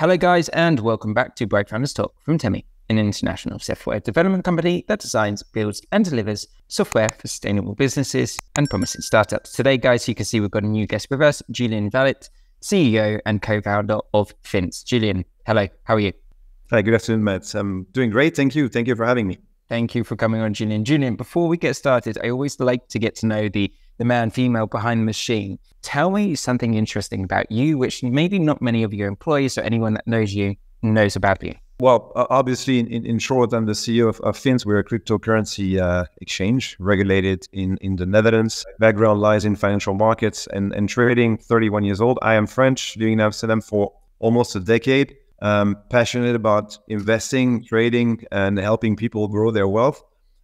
Hello guys, and welcome back to Bright Founders Talk from Temi, an international software development company that designs, builds and delivers software for sustainable businesses and promising startups. Today guys, you can see we've got a new guest with us, Julien Vallet, CEO and co-founder of Finst. Julien, hello, how are you? Hi, good afternoon, Matt. I'm doing great, thank you. Thank you for having me. Thank you for coming on, Julien. Julien, before we get started, I always like to get to know the man, female behind the machine. Tell me something interesting about you, which maybe not many of your employees or anyone that knows you knows about you. Well, obviously, in short, I'm the CEO of Finst. We're a cryptocurrency exchange regulated in the Netherlands. Background lies in financial markets and trading, 31 years old. I am French, living in Amsterdam for almost a decade. Passionate about investing, trading, and helping people grow their wealth.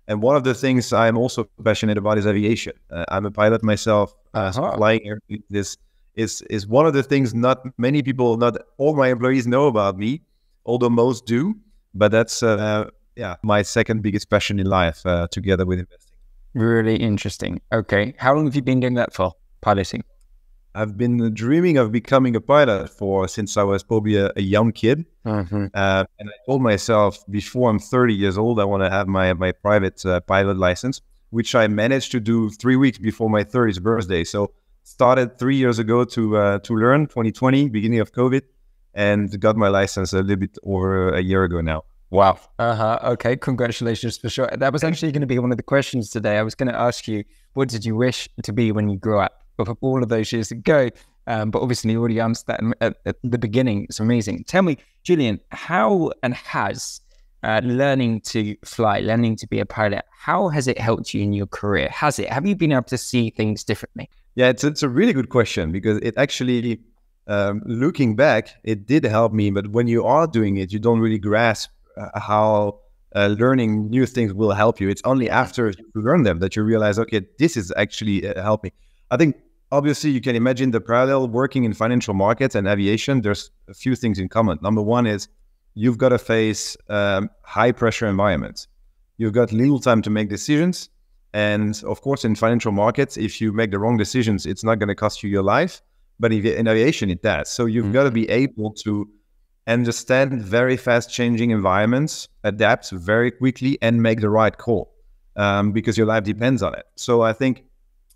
And one of the things I'm also passionate about is aviation. I'm a pilot myself. So flying here is one of the things not many people, not all my employees know about me, although most do. But that's my second biggest passion in life, together with investing. Really interesting. Okay, how long have you been doing that for, piloting? I've been dreaming of becoming a pilot since I was probably a young kid. And I told myself before I'm 30 years old, I want to have my private pilot license, which I managed to do 3 weeks before my 30th birthday. So started 3 years ago to learn, 2020, beginning of COVID, and got my license a little bit over a year ago now. Wow. Okay, congratulations for sure. That was actually going to be one of the questions today. I was going to ask you, what did you wish to be when you grew up? Of all of those years ago, but obviously you already answered that at the beginning. It's amazing. Tell me, Julien, how and has learning to fly, learning to be a pilot, how has it helped you in your career? Have you been able to see things differently? Yeah, it's a really good question, because it actually, looking back, it did help me. But when you are doing it, you don't really grasp how learning new things will help you. It's only after you learn them that you realize, okay, this is actually helping. I think, obviously, you can imagine the parallel working in financial markets and aviation. There's a few things in common. Number one is you've got to face high pressure environments. You've got little time to make decisions. And of course, in financial markets, if you make the wrong decisions, it's not going to cost you your life. But in aviation, it does. So you've got to be able to understand very fast changing environments, adapt very quickly, and make the right call, because your life depends on it. So I think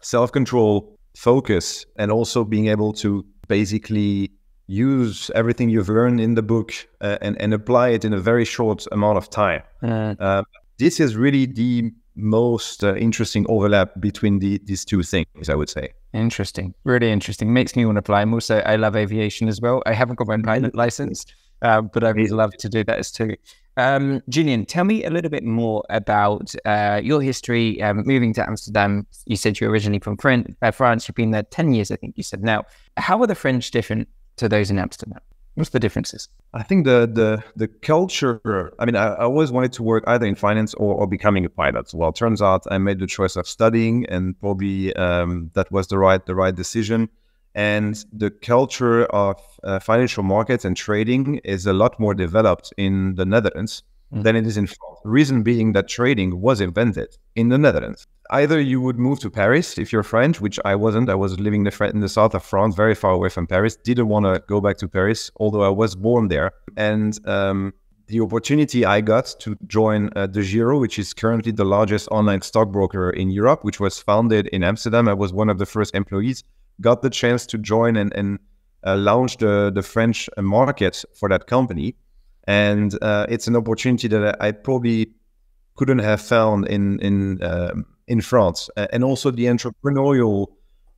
self-control, focus, and also being able to basically use everything you've learned in the book and apply it in a very short amount of time. This is really the most interesting overlap between these two things, I would say. Interesting. Really interesting. Makes me want to fly. I love aviation as well. I haven't got my pilot license, but I would love to do that too. Julien, tell me a little bit more about your history moving to Amsterdam. You said you're originally from France. You've been there 10 years, I think you said. Now, how are the French different to those in Amsterdam? What's the differences? I think the culture, I mean, I always wanted to work either in finance or becoming a pilot. Well, it turns out I made the choice of studying, and probably that was the right decision. And the culture of financial markets and trading is a lot more developed in the Netherlands than it is in France. The reason being that trading was invented in the Netherlands. Either you would move to Paris if you're French, which I wasn't. I was living in the south of France, very far away from Paris. Didn't want to go back to Paris, although I was born there. And the opportunity I got to join DEGIRO, which is currently the largest online stockbroker in Europe, which was founded in Amsterdam. I was one of the first employees. Got the chance to join and launch the French market for that company. And it's an opportunity that I probably couldn't have found in France. And also the entrepreneurial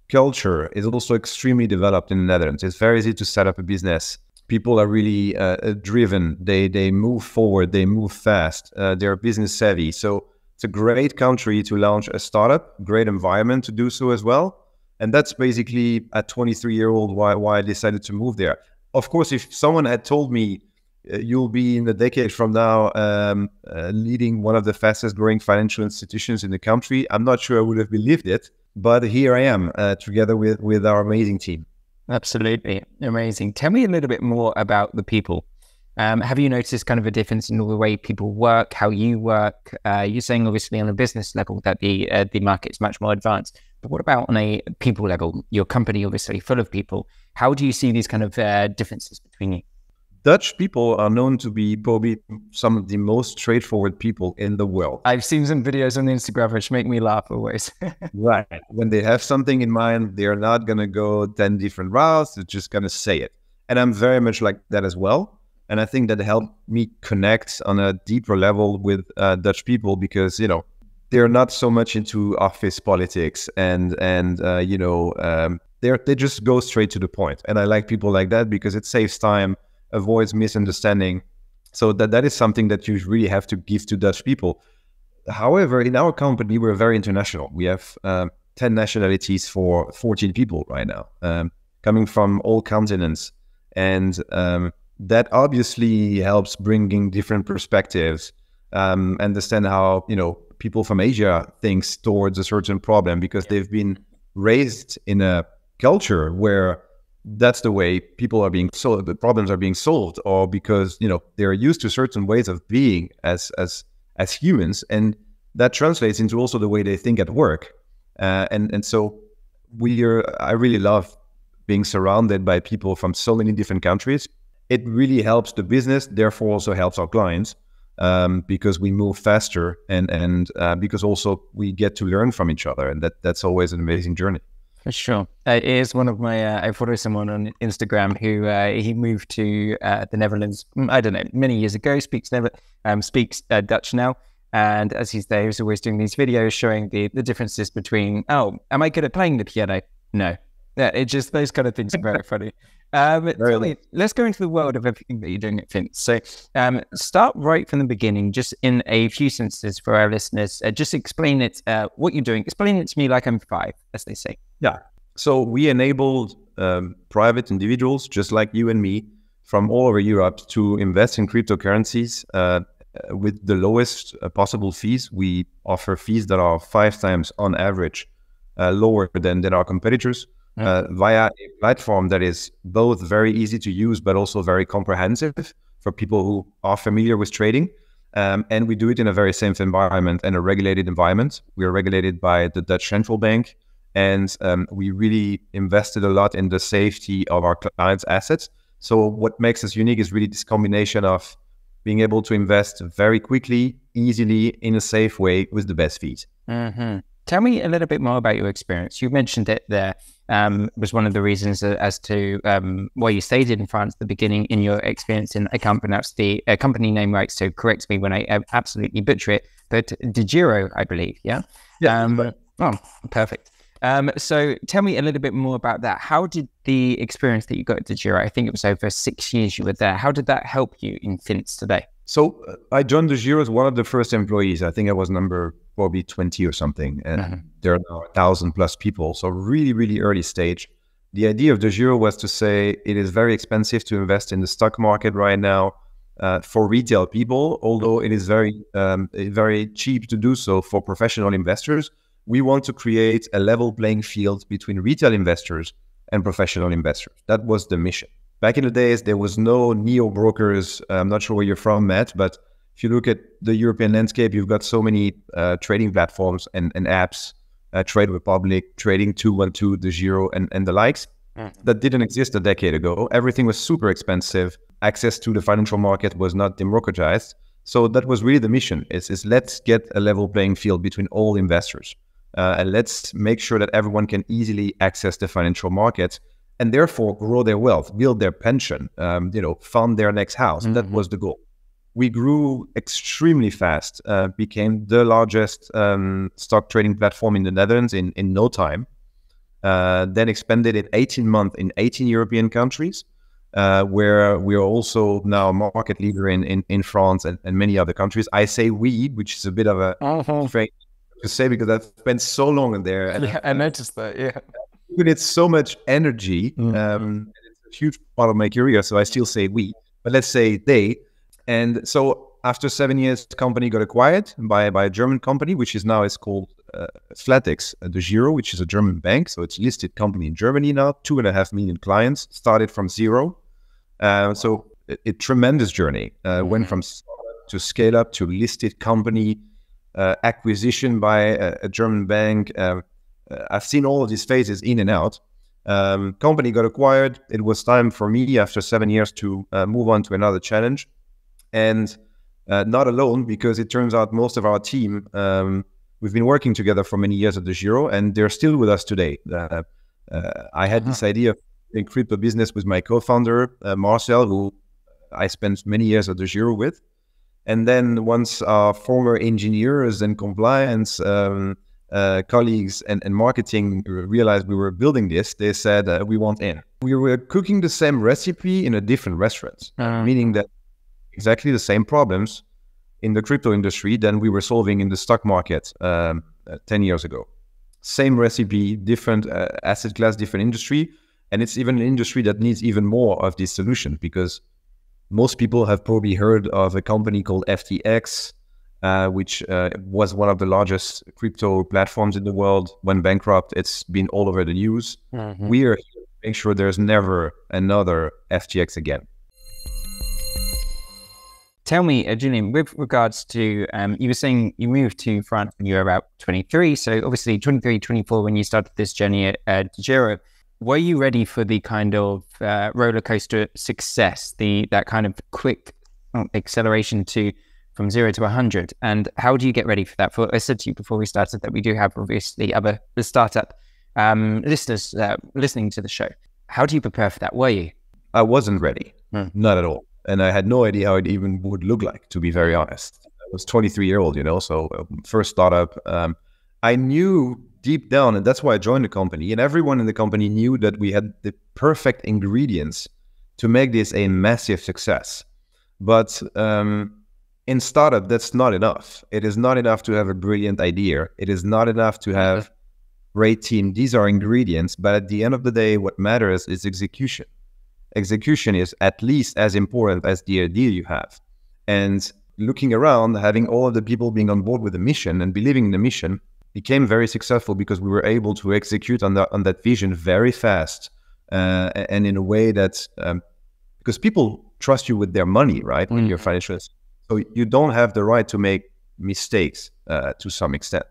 culture is also extremely developed in the Netherlands. It's very easy to set up a business. People are really driven. They move forward. They move fast. They're business savvy. So it's a great country to launch a startup, great environment to do so as well. And that's basically at 23-year-old why I decided to move there. Of course, if someone had told me you'll be in a decade from now leading one of the fastest growing financial institutions in the country, I'm not sure I would have believed it. But here I am together with our amazing team. Absolutely amazing. Tell me a little bit more about the people. Have you noticed kind of a difference in the way people work, how you work? You're saying obviously on a business level that the market's much more advanced, but what about on a people level? Your company obviously full of people. How do you see these kind of differences between you? Dutch people are known to be probably some of the most straightforward people in the world. I've seen some videos on Instagram which make me laugh always. Right. When they have something in mind, they're not going to go 10 different routes. They're just going to say it. And I'm very much like that as well. And I think that helped me connect on a deeper level with Dutch people because, you know, they're not so much into office politics and they just go straight to the point. And I like people like that because it saves time, avoids misunderstanding. So that is something that you really have to give to Dutch people. However, in our company, we're very international. We have 10 nationalities for 14 people right now, coming from all continents. And that obviously helps bringing different perspectives, understand how, you know, people from Asia thinks towards a certain problem because they've been raised in a culture where that's the way people are being solved, the problems are being solved, or because, you know, they're used to certain ways of being as humans, and that translates into also the way they think at work. And so I really love being surrounded by people from so many different countries. It really helps the business, therefore also helps our clients, because we move faster and because also we get to learn from each other, and that's always an amazing journey. For sure. It is one of my, I follow someone on Instagram who he moved to the Netherlands, I don't know, many years ago, speaks Dutch now. And as he's there, he's always doing these videos showing the differences between, oh, am I good at playing the piano? No. Yeah, it just, those kind of things are very funny. Tell me, let's go into the world of everything that you're doing at Finst. So start right from the beginning, just in a few sentences for our listeners. Just explain it, what you're doing. Explain it to me like I'm 5, as they say. Yeah. So we enabled private individuals, just like you and me, from all over Europe to invest in cryptocurrencies with the lowest possible fees. We offer fees that are 5 times on average lower than our competitors. Via a platform that is both very easy to use, but also very comprehensive for people who are familiar with trading. And we do it in a very safe environment and a regulated environment. We are regulated by the Dutch Central Bank, and we really invested a lot in the safety of our clients' assets. So what makes us unique is really this combination of being able to invest very quickly, easily, in a safe way with the best fees. Mm-hmm. Tell me a little bit more about your experience. You mentioned it there. Was one of the reasons as to why you stayed in France at the beginning in your experience in, I can't pronounce the company name right, so correct me when I absolutely butcher it, but DeGiro, I believe, yeah? Oh, perfect. So tell me a little bit more about that. How did the experience that you got at DeGiro, I think it was over 6 years you were there, how did that help you in Finst today? So I joined DeGiro as one of the first employees. I think I was number probably 20 or something. And there are now 1,000 plus people. So really, really early stage. The idea of DeGiro was to say it is very expensive to invest in the stock market right now for retail people, although it is very cheap to do so for professional investors. We want to create a level playing field between retail investors and professional investors. That was the mission. Back in the days, there was no neo brokers. I'm not sure where you're from, Matt, but if you look at the European landscape, you've got so many trading platforms and apps, Trade Republic, Trading 212, DeGiro, and the likes, that didn't exist a decade ago. Everything was super expensive. Access to the financial market was not democratized. So that was really the mission, is let's get a level playing field between all investors. And let's make sure that everyone can easily access the financial markets and therefore grow their wealth, build their pension, fund their next house. And that was the goal. We grew extremely fast, became the largest stock trading platform in the Netherlands in no time, then expanded in 18 months in 18 European countries, where we are also now market leader in France and many other countries. I say we, which is a bit of a strange to say because I've spent so long in there. And I noticed that, yeah. It's so much energy. And it's a huge part of my career, so I still say we, but let's say they. And so after 7 years, the company got acquired by a German company, which is called Flatex DeGiro, which is a German bank. So it's a listed company in Germany now, 2.5 million clients, started from zero. So a tremendous journey, went from to scale up to listed company, acquisition by a German bank. I've seen all of these phases in and out. Company got acquired. It was time for me after 7 years to move on to another challenge. And not alone, because it turns out most of our team, we've been working together for many years at DEGIRO, and they're still with us today. I had this idea of in crypto business with my co-founder, Marcel, who I spent many years at DEGIRO with. And then once our former engineers and compliance colleagues and marketing realized we were building this, they said, we want in. We were cooking the same recipe in a different restaurant, meaning that exactly the same problems in the crypto industry than we were solving in the stock market 10 years ago. Same recipe, different asset class, different industry. And it's even an industry that needs even more of this solution, because most people have probably heard of a company called FTX, which was one of the largest crypto platforms in the world. Went bankrupt. It's been all over the news. We are here to make sure there's never another FTX again. Tell me, Julien, with regards to, you were saying you moved to France when you were about 23. So obviously 23, 24, when you started this journey at DEGIRO, were you ready for the kind of roller coaster success, that kind of quick acceleration from 0 to 100? And how do you get ready for that? I said to you before we started that we do have obviously the startup listeners listening to the show. How do you prepare for that? Were you? I wasn't ready, not at all. And I had no idea how it even would look like, to be very honest. I was 23-year-old, so first startup. I knew deep down, and that's why I joined the company, and everyone in the company knew that we had the perfect ingredients to make this a massive success. But in startup, that's not enough. It is not enough to have a brilliant idea. It is not enough to have great team. These are ingredients, but at the end of the day, what matters is execution. Execution is at least as important as the idea you have. And looking around, having all of the people being on board with the mission and believing in the mission became very successful because we were able to execute on that vision very fast and in a way that, because people trust you with their money, right? When you're financial, so you don't have the right to make mistakes to some extent.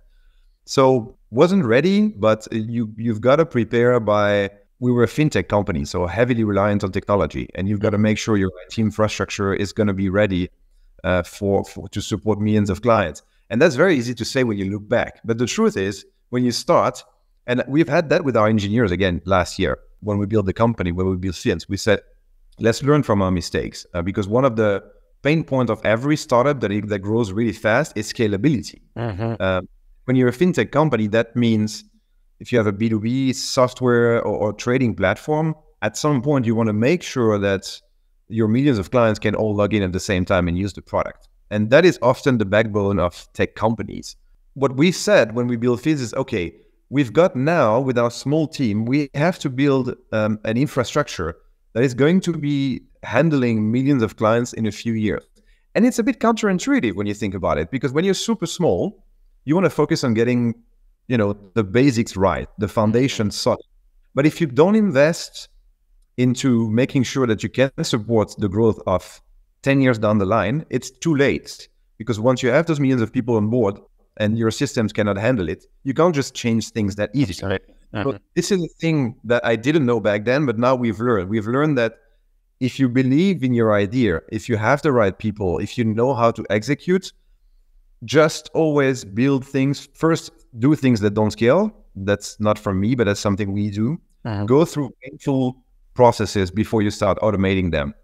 So wasn't ready, but you've got to prepare by. We were a fintech company, so heavily reliant on technology, and you've got to make sure your IT infrastructure is going to be ready to support millions of clients. And that's very easy to say when you look back. But the truth is, when you start, and we've had that with our engineers again last year, when we built the company, when we built Finst, we said, let's learn from our mistakes. Because one of the pain points of every startup that grows really fast is scalability. When you're a fintech company, that means if you have a B2B software or trading platform, at some point you want to make sure that your millions of clients can all log in at the same time and use the product. And that is often the backbone of tech companies. What we said when we built Finst is, okay, we've got now with our small team, we have to build an infrastructure that is going to be handling millions of clients in a few years. And it's a bit counterintuitive when you think about it, because when you're super small, you want to focus on getting the basics right, the foundation solid. But if you don't invest into making sure that you can support the growth of 10 years down the line, it's too late. Because once you have those millions of people on board and your systems cannot handle it, you can't just change things that easy. So this is a thing that I didn't know back then, but now we've learned. We've learned that if you believe in your idea, if you have the right people, if you know how to execute, just always build things. First, do things that don't scale. That's not from me, but that's something we do. Go through painful processes before you start automating them,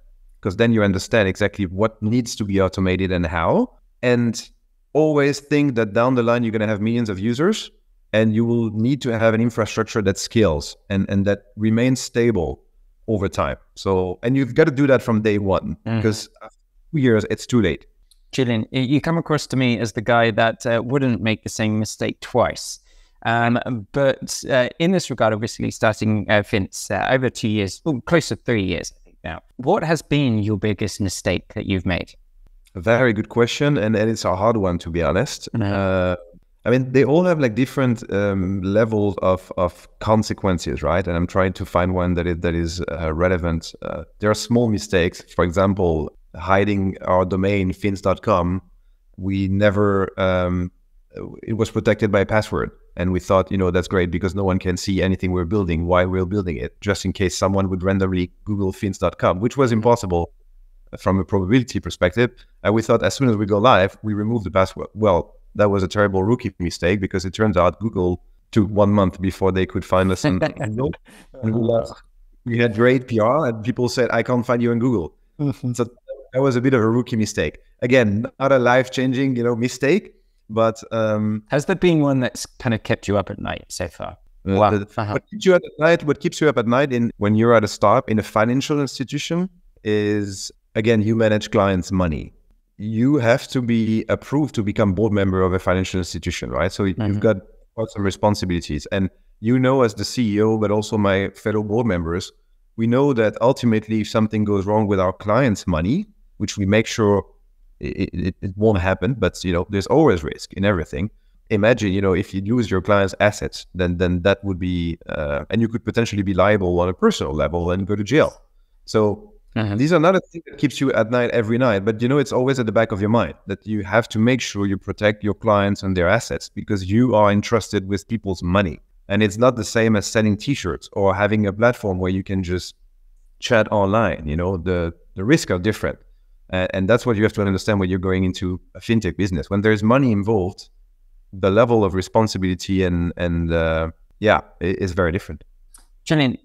because then you understand exactly what needs to be automated and how. And always think that down the line, you're going to have millions of users and you will need to have an infrastructure that scales and that remains stable over time. So, and you've got to do that from day one, because after 2 years, it's too late. Julien, you come across to me as the guy that wouldn't make the same mistake twice. But in this regard, obviously, starting Finst over 2 years, close to 3 years, I think now. What has been your biggest mistake that you've made? A very good question, and it's a hard one, to be honest. I mean, they all have like different levels of consequences, right? And I'm trying to find one that is relevant. There are small mistakes. For example, hiding our domain finst.com. We never it was protected by a password. And we thought, that's great because no one can see anything we're building, why we're building it, just in case someone would randomly Google Finst.com, which was impossible from a probability perspective. And we thought as soon as we go live, we remove the password. Well, that was a terrible rookie mistake because it turns out Google took 1 month before they could find us. And we had great PR and people said, I can't find you on Google. So that was a bit of a rookie mistake. Again, not a life-changing, mistake, but has there been one that's kind of kept you up at night so far? Wow. What keeps you up at night when you're at a startup in a financial institution is, again, you manage clients' money. You have to be approved to become board member of a financial institution, right? So you've got some responsibilities. And as the CEO, but also my fellow board members, we know that ultimately if something goes wrong with our clients' money, which we make sure it won't happen, but there's always risk in everything. Imagine, if you lose your client's assets, then that would be, and you could potentially be liable on a personal level and go to jail. So these are not a thing that keeps you at night every night, but it's always at the back of your mind that you have to make sure you protect your clients and their assets because you are entrusted with people's money. And it's not the same as selling t-shirts or having a platform where you can just chat online. The risks are different. And that's what you have to understand when you're going into a fintech business. When there's money involved, the level of responsibility is very different. Julien,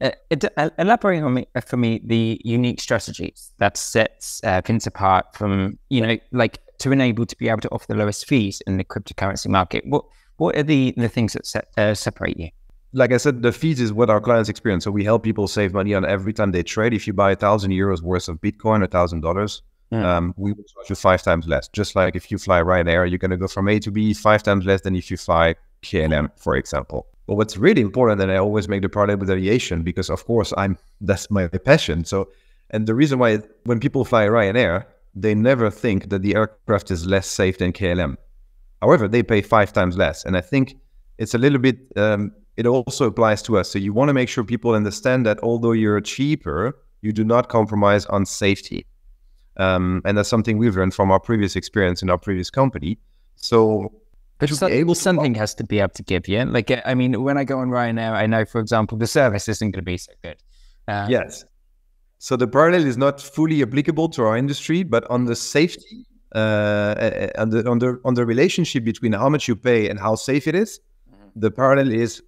elaborate for me the unique strategies that sets Finst apart from, to enable to be able to offer the lowest fees in the cryptocurrency market. What are the things that separate you? Like I said, the fees is what our clients experience. So we help people save money on every time they trade. If you buy 1,000 euros worth of Bitcoin, $1,000, we will charge you 5 times less. Just like if you fly Ryanair, you're going to go from A to B 5 times less than if you fly KLM, for example. But what's really important, and I always make the parallel with aviation because, of course, that's my passion. So, and the reason why when people fly Ryanair, they never think that the aircraft is less safe than KLM. However, they pay 5 times less. And I think it's a little bit, it also applies to us. So you want to make sure people understand that although you're cheaper, you do not compromise on safety. And that's something we've learned from our previous experience in our previous company. So, but something has to be able to give you. Like, I mean, when I go on Ryanair, I know, for example, the service isn't going to be so good. Yes. So the parallel is not fully applicable to our industry, but on the safety, on the relationship between how much you pay and how safe it is, the parallel is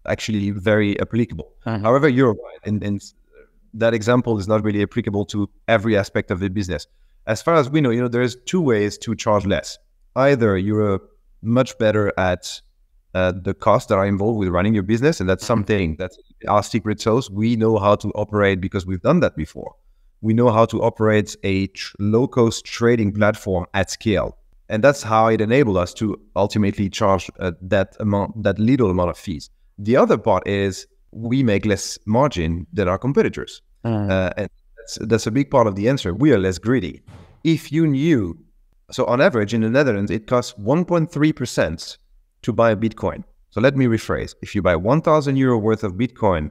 actually very applicable. However, you're right, and that example is not really applicable to every aspect of the business. As far as we know, there's 2 ways to charge less. Either you're much better at the costs that are involved with running your business, and that's something that's our secret sauce. We know how to operate because we've done that before. We know how to operate a low-cost trading platform at scale, and that's how it enabled us to ultimately charge that little amount of fees. The other part is we make less margin than our competitors, and that's a big part of the answer. We are less greedy. If you knew, so on average in the Netherlands, it costs 1.3% to buy a Bitcoin. So let me rephrase. If you buy 1,000 euro worth of Bitcoin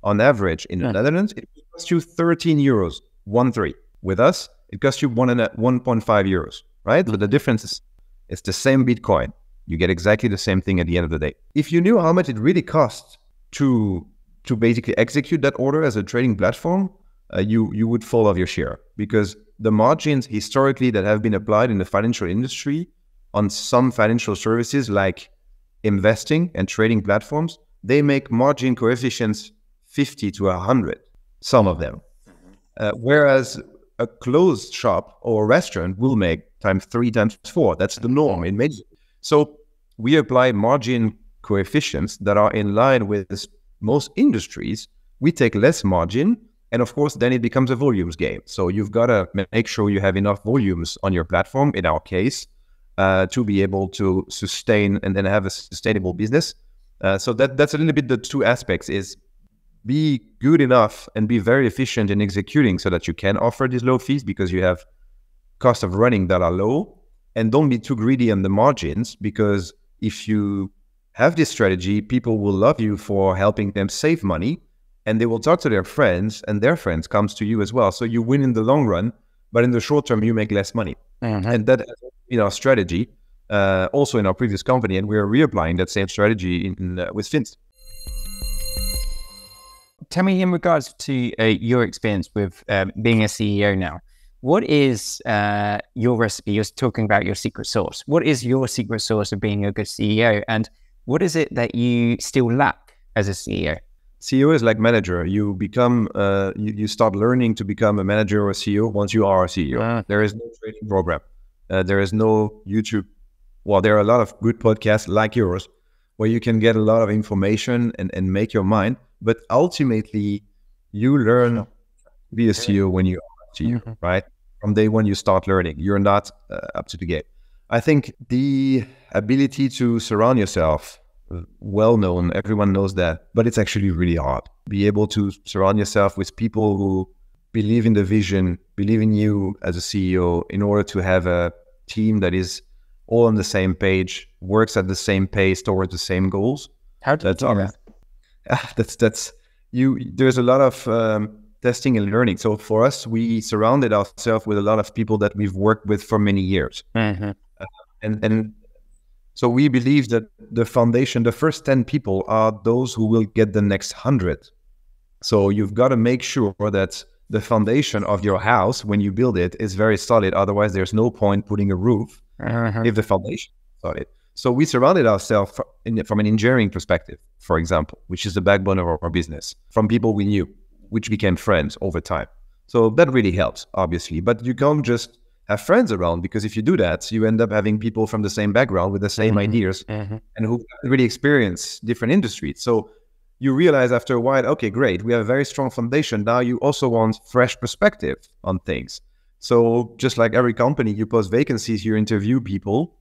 on average in the Netherlands, it costs you 13 euros, 1.3. With us, it costs you 1.5 euros, right? But the difference is it's the same Bitcoin. You get exactly the same thing at the end of the day. If you knew how much it really costs to basically execute that order as a trading platform, you would fall off your share, because the margins historically that have been applied in the financial industry on some financial services like investing and trading platforms, they make margin coefficients 50 to 100, some of them. Whereas a closed shop or restaurant will make times 3, times 4. That's the norm in many. So we apply margin coefficients that are in line with most industries. We take less margin, and of course, then it becomes a volumes game. So you've got to make sure you have enough volumes on your platform, in our case, to be able to sustain and then have a sustainable business. So that's a little bit the 2 aspects: is be good enough and be very efficient in executing so that you can offer these low fees because you have costs of running that are low, and don't be too greedy on the margins, because if you have this strategy, people will love you for helping them save money, and they will talk to their friends, and their friends comes to you as well. So you win in the long run, but in the short term, you make less money. And that has been our strategy. also in our previous company, and we're reapplying that same strategy with Finst. Tell me, in regards to your experience with being a CEO now, what is your recipe? You're talking about your secret sauce. What is your secret sauce of being a good CEO? And what is it that you still lack as a CEO? CEO is like manager. You become, you start learning to become a manager or a CEO once you are a CEO. There is no training program. There is no YouTube. Well, there are a lot of good podcasts like yours where you can get a lot of information and make your mind. But ultimately, you learn to be a CEO when you are a CEO, right? From day one, you start learning. You're not up to the game. I think the ability to surround yourself, well known, everyone knows that, but it's actually really hard. Be able to surround yourself with people who believe in the vision, believe in you as a CEO, in order to have a team that is all on the same page, works at the same pace towards the same goals. How do you do that? That's you. There's a lot of testing and learning. So for us, we surrounded ourselves with a lot of people that we've worked with for many years, and so we believe that the foundation, the first 10 people, are those who will get the next 100. So you've got to make sure that the foundation of your house, when you build it, is very solid. Otherwise, there's no point putting a roof if the foundation is solid. So we surrounded ourselves from an engineering perspective, for example, which is the backbone of our business, from people we knew, which became friends over time. So that really helps, obviously. But you can't just have friends around, because if you do that, you end up having people from the same background with the same ideas and who really experience different industries. So you realize after a while, okay, great, we have a very strong foundation. Now you also want fresh perspective on things. So just like every company, you post vacancies, you interview people.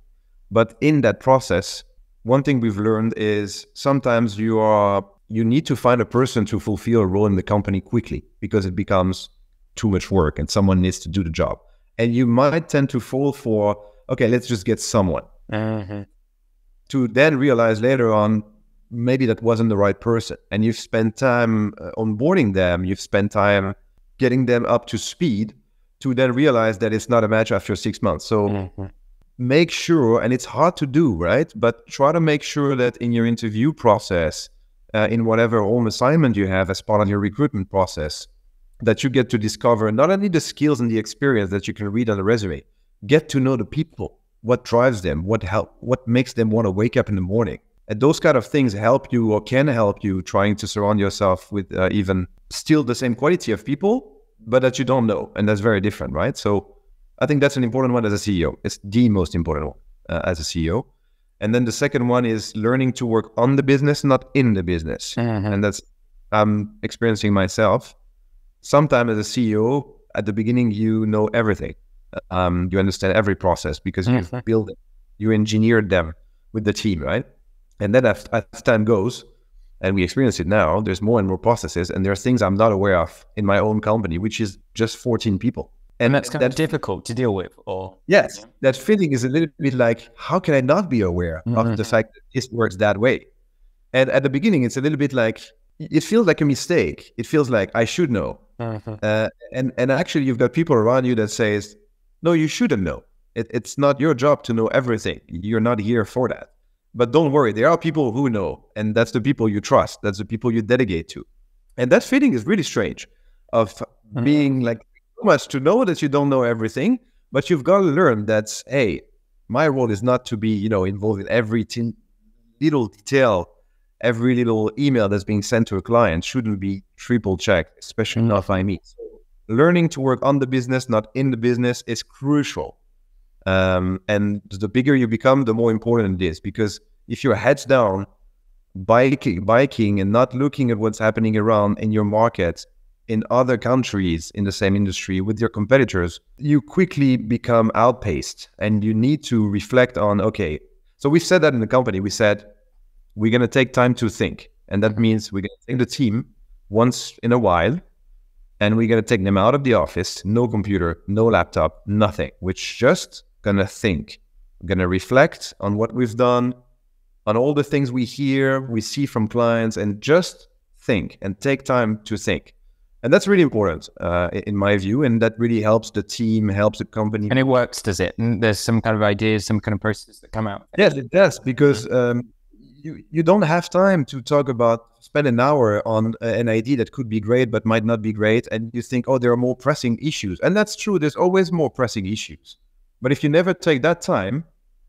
But in that process, one thing we've learned is sometimes you need to find a person to fulfill a role in the company quickly, because it becomes too much work and someone needs to do the job. And you might tend to fall for, okay, let's just get someone. To then realize later on, maybe that wasn't the right person. And you've spent time onboarding them, you've spent time getting them up to speed, to then realize that it's not a match after 6 months. So make sure, and it's hard to do, right? But try to make sure that in your interview process, in whatever home assignment you have as part of your recruitment process, that you get to discover not only the skills and the experience that you can read on the resume, get to know the people, what drives them, what makes them want to wake up in the morning. And those kind of things help you, or can help you, trying to surround yourself with even still the same quality of people, but that you don't know. And that's very different, right? So I think that's an important one as a CEO. It's the most important one as a CEO. And then the second one is learning to work on the business, not in the business. And that's, I'm experiencing myself. Sometimes as a CEO, at the beginning, you know everything. You understand every process because you've built it. You engineered them with the team, right? And then as time goes, and we experience it now, there's more and more processes, and there are things I'm not aware of in my own company, which is just 14 people. And that's kind of difficult to deal with, or? Yes, that feeling is a little bit like, how can I not be aware of the fact that this works that way? And at the beginning, it's a little bit like, it feels like a mistake. It feels like I should know. And actually, you've got people around you that says, no, you shouldn't know. It's not your job to know everything. You're not here for that. But don't worry, there are people who know, and that's the people you trust. That's the people you delegate to. And that feeling is really strange, of being like, so much to know that you don't know everything, but you've got to learn that, hey, my role is not to be, involved in every little detail, every little email that's being sent to a client shouldn't be triple checked, especially not by me. So learning to work on the business, not in the business, is crucial. And the bigger you become, the more important it is, because if you're heads down, biking and not looking at what's happening around in your market, in other countries in the same industry with your competitors, you quickly become outpaced, and you need to reflect on, okay, so we said that in the company, we said, we're going to take time to think. And that means we're going to take the team once in a while, and we're going to take them out of the office, no computer, no laptop, nothing. We're just going to think. We're going to reflect on what we've done, on all the things we hear, we see from clients, and just think and take time to think. And that's really important in my view. And that really helps the team, helps the company. And it works, does it? And there's some kind of ideas, some kind of processes that come out. Yes, it does, because you don't have time to spend an hour on an idea that could be great, but might not be great. And you think, oh, there are more pressing issues. And that's true. There's always more pressing issues. But if you never take that time,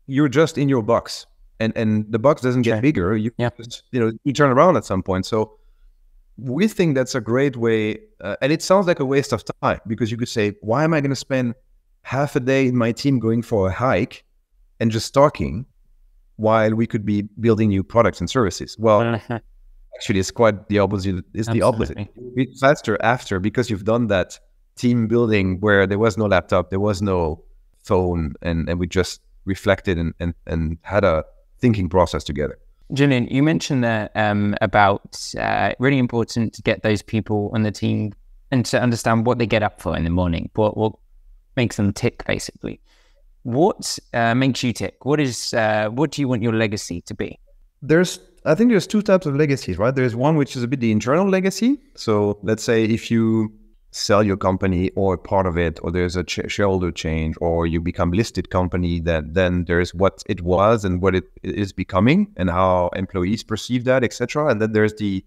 you're just in your box, and the box doesn't get bigger. You turn around at some point. So we think that's a great way. And it sounds like a waste of time, because you could say, why am I going to spend half a day in my team going for a hike and just talking, while we could be building new products and services? Well, actually, it's quite the opposite. It's the opposite. You'll be faster after, because you've done that team building where there was no laptop, there was no phone, and we just reflected and had a thinking process together. Julien, you mentioned that about really important to get those people on the team and to understand what they get up for in the morning, what makes them tick, basically. What makes you tick? What do you want your legacy to be? I think there's two types of legacies, right? There's one which is a bit the internal legacy. So let's say if you sell your company or part of it, or there's a shareholder change, or you become listed company, then there's what it was and what it is becoming, and how employees perceive that, etc. And then there's the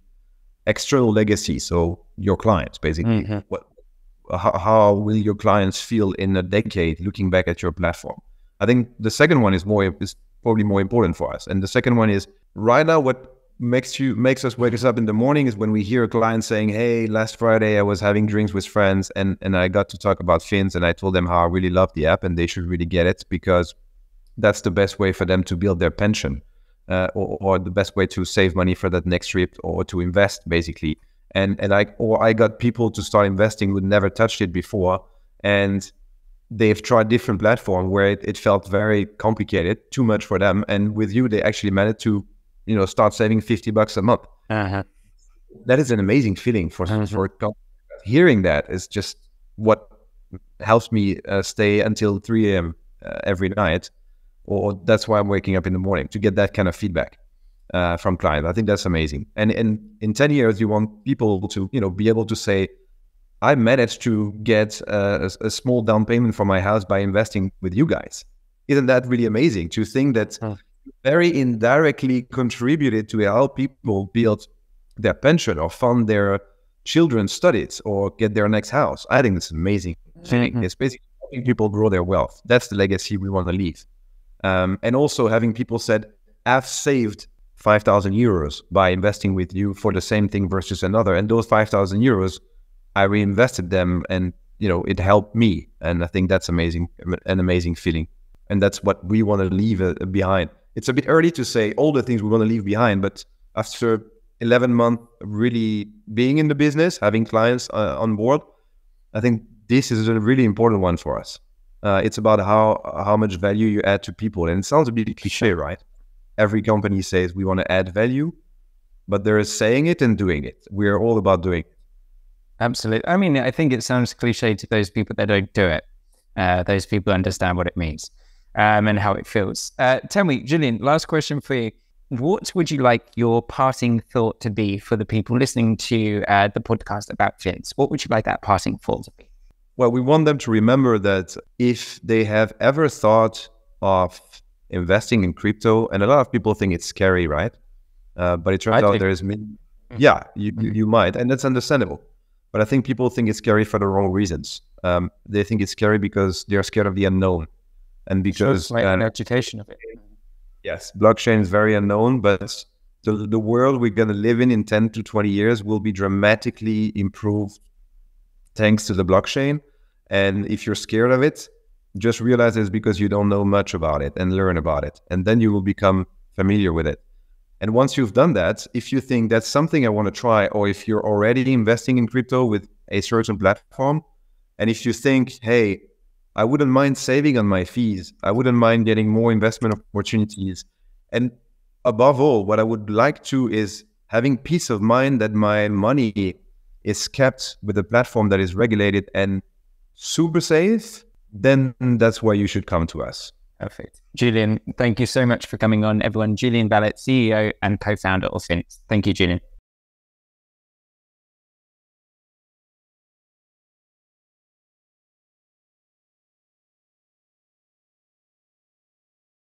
external legacy, so your clients, basically. How will your clients feel in a decade looking back at your platform? I think the second one is probably more important for us. And the second one is, right now, what makes us wake us up in the morning is when we hear a client saying, hey, last Friday I was having drinks with friends and I got to talk about Finst, and I told them how I really love the app and they should really get it, because that's the best way for them to build their pension, or the best way to save money for that next trip, or to invest, basically. And I got people to start investing who never touched it before, and they've tried different platforms where it felt very complicated, too much for them. And with you, they actually managed to start saving $50 a month. That is an amazing feeling for hearing that is just what helps me stay until 3 a.m. Every night, or that's why I'm waking up in the morning, to get that kind of feedback from clients. I think that's amazing. And in 10 years, you want people to be able to say, I managed to get a small down payment for my house by investing with you guys. Isn't that really amazing to think that very indirectly contributed to how people build their pension or fund their children's studies or get their next house? I think it's amazing. It's basically helping people grow their wealth. That's the legacy we want to leave. And also having people said, I've saved 5,000 euros by investing with you for the same thing versus another. And those 5,000 euros, I reinvested them, and it helped me. And I think that's amazing, an amazing feeling. And that's what we want to leave behind. It's a bit early to say all the things we want to leave behind, but after 11 months really being in the business, having clients on board, I think this is a really important one for us. It's about how much value you add to people. And it sounds a bit cliche, right? Every company says we want to add value, but there is saying it and doing it. We're all about doing it. Absolutely. I mean, I think it sounds cliche to those people that don't do it. Those people understand what it means and how it feels. Tell me, Julien, last question for you. What would you like your parting thought to be for the people listening to the podcast about Finst? What would you like that parting thought to be? Well, we want them to remember that if they have ever thought of investing in crypto, and a lot of people think it's scary, right? But it turns out there's... Yeah, you might, and that's understandable. But I think people think it's scary for the wrong reasons. They think it's scary because they're scared of the unknown. And because... an education of it. Yes, blockchain is very unknown, but the world we're going to live in 10 to 20 years will be dramatically improved thanks to the blockchain. And if you're scared of it, just realize it's because you don't know much about it, and learn about it. And then you will become familiar with it. And once you've done that, if you think that's something I want to try, or if you're already investing in crypto with a certain platform, and if you think, hey, I wouldn't mind saving on my fees, I wouldn't mind getting more investment opportunities. And above all, what I would like to is having peace of mind that my money is kept with a platform that is regulated and super safe, then that's why you should come to us. Perfect. Julien, thank you so much for coming on, everyone. Julien Vallet, CEO and co-founder of Finst. Thank you, Julien.